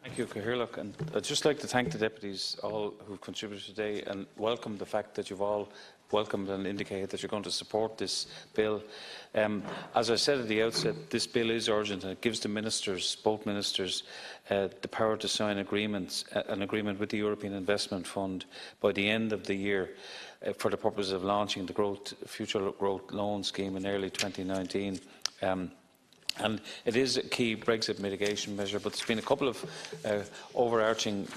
Thank you, Cathaoirleach, and I'd just like to thank the deputies all who've contributed today and welcome the fact that you've all welcomed and indicated that you're going to support this bill. As I said at the outset, this bill is urgent and it gives the ministers, both ministers, the power to sign agreements, an agreement with the European Investment Fund by the end of the year for the purpose of launching the Future Growth Loan Scheme in early 2019. And it is a key Brexit mitigation measure, but there's been a couple of overarching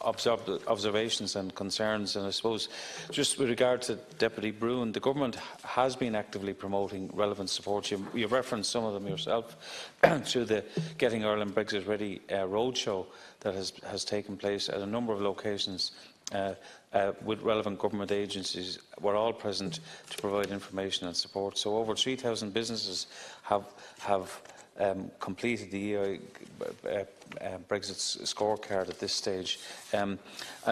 observations and concerns. And I suppose, just with regard to Deputy Bruin, the government has been actively promoting relevant support. You referenced some of them yourself through the Getting Ireland Brexit Ready roadshow that has taken place at a number of locations. With relevant government agencies, were all present to provide information and support. So over 3,000 businesses have completed the EI Brexit scorecard at this stage. And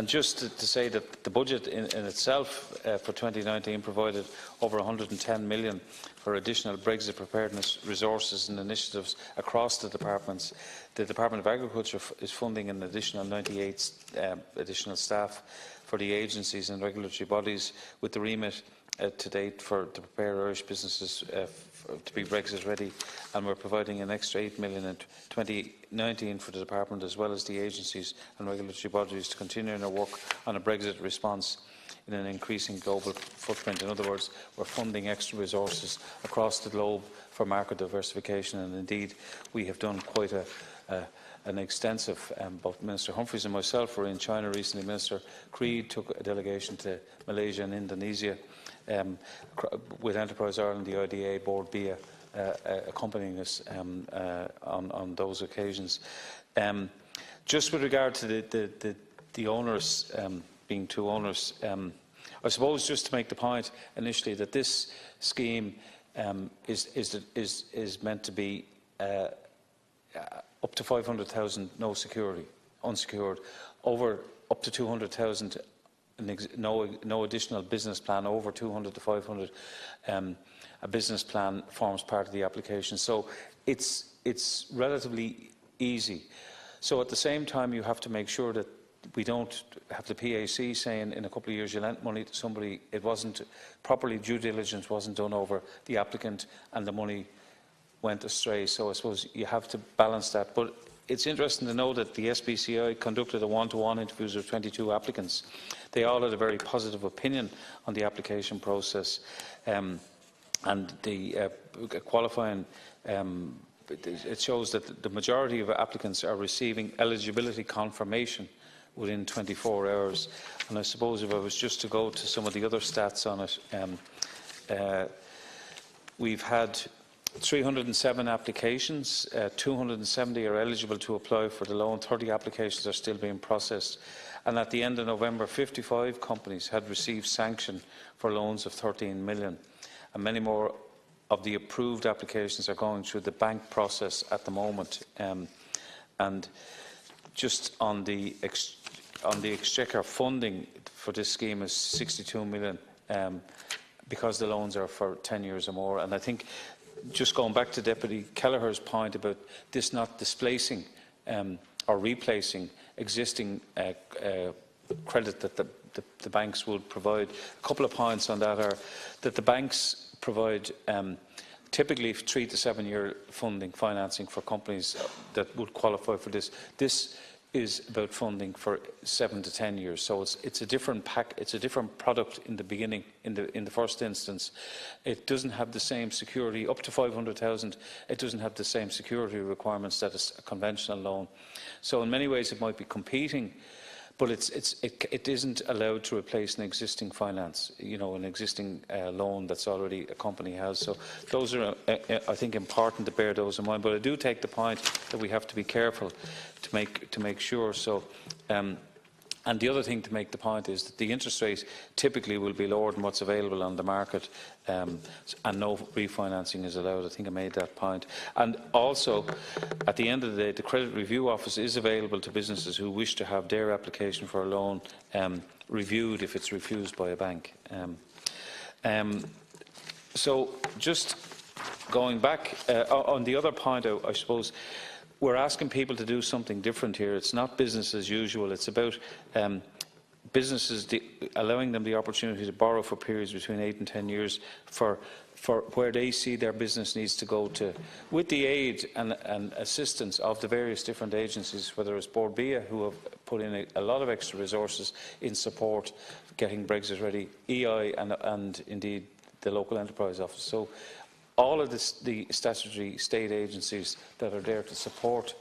just to say that the budget in itself for 2019 provided over 110 million for additional Brexit preparedness resources and initiatives across the departments. The Department of Agriculture is funding an additional 98 additional staff for the agencies and regulatory bodies, with the remit to date to prepare Irish businesses to be Brexit ready, and we're providing an extra 8 million in 2019 for the department as well as the agencies and regulatory bodies to continue their work on a Brexit response in an increasing global footprint. In other words, we're funding extra resources across the globe for market diversification, and indeed we have done quite an extensive, both Minister Humphreys and myself were in China recently. Minister Creed took a delegation to Malaysia and Indonesia, with Enterprise Ireland, the IDA board BIA accompanying us on those occasions. Just with regard to the owners being too onerous, I suppose just to make the point initially that this scheme is meant to be up to 500,000 no security, unsecured, over up to 200,000 no additional business plan, over 200 to 500 a business plan forms part of the application. So it's relatively easy. So at the same time you have to make sure that we don't have the PAC saying in a couple of years you lent money to somebody, it wasn't properly, due diligence wasn't done over the applicant and the money went astray. So I suppose you have to balance that. But it's interesting to know that the SBCI conducted a one-to-one interviews with 22 applicants. They all had a very positive opinion on the application process, and the qualifying. It shows that the majority of applicants are receiving eligibility confirmation within 24 hours. And I suppose if I was just to go to some of the other stats on it, we've had 307 applications, 270 are eligible to apply for the loan, 30 applications are still being processed, and at the end of November 55 companies had received sanction for loans of 13 million, and many more of the approved applications are going through the bank process at the moment. And just on the Exchequer funding for this scheme is 62 million because the loans are for 10 years or more. And I think, just going back to Deputy Kelleher's point about this not displacing or replacing existing credit that the banks would provide, a couple of points on that are that the banks provide typically 3 to 7 year financing for companies that would qualify for this. This is about funding for 7 to 10 years, so it's a different it's a different product in the beginning. In the first instance, it doesn't have the same security up to 500,000. It doesn't have the same security requirements that a conventional loan. So in many ways, it might be competing, but it isn't allowed to replace an existing finance, an existing loan that's already a company has. So those are, I think, important to bear those in mind. But I do take the point that we have to be careful to make sure. So, and the other thing to make the point is that the interest rate typically will be lower than what's available on the market, and no refinancing is allowed. I think I made that point. And also, at the end of the day, the Credit Review Office is available to businesses who wish to have their application for a loan reviewed if it's refused by a bank. So, just going back on the other point, I suppose, we're asking people to do something different here. It's not business as usual. It's about businesses allowing them the opportunity to borrow for periods between 8 and 10 years for where they see their business needs to go to, with the aid and assistance of the various different agencies, whether it's Board BIA, who have put in a lot of extra resources in support getting Brexit ready, EI and indeed the local enterprise office. So all of the statutory state agencies that are there to support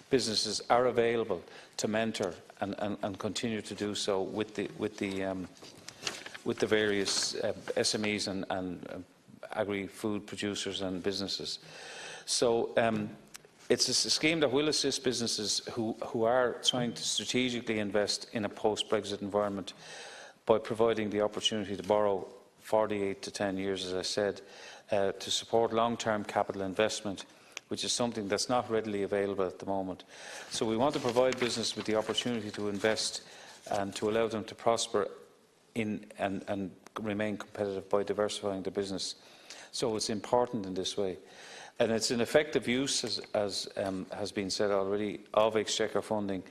businesses are available to mentor and continue to do so with the various SMEs and agri-food producers and businesses. So it's a scheme that will assist businesses who are trying to strategically invest in a post-Brexit environment by providing the opportunity to borrow for the 8 to 10 years, as I said, to support long-term capital investment, which is something that's not readily available at the moment. So we want to provide business with the opportunity to invest and to allow them to prosper and remain competitive by diversifying the business. So it's important in this way. And it's an effective use, as has been said already, of exchequer funding,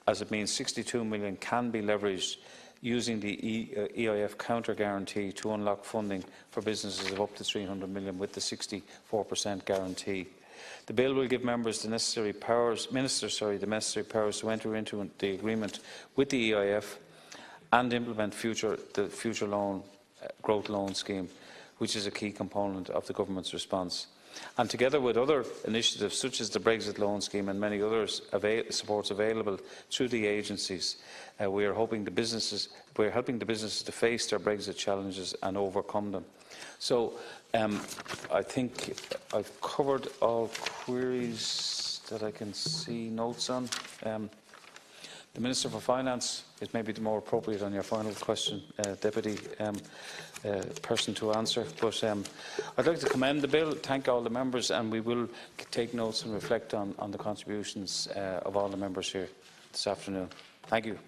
as it means 62 million can be leveraged using the EIF counter guarantee to unlock funding for businesses of up to 300 million with the 64% guarantee. The bill will give members the necessary powers, the necessary powers to enter into the agreement with the EIF and implement the future growth loan scheme, which is a key component of the government's response. And together with other initiatives such as the Brexit loan scheme and many others supports available through the agencies, we are helping the businesses to face their Brexit challenges and overcome them. So I think I've covered all queries that I can see notes on. The Minister for Finance is maybe the more appropriate on your final question, Deputy person to answer. But I'd like to commend the bill, thank all the members, and we will take notes and reflect on the contributions of all the members here this afternoon. Thank you.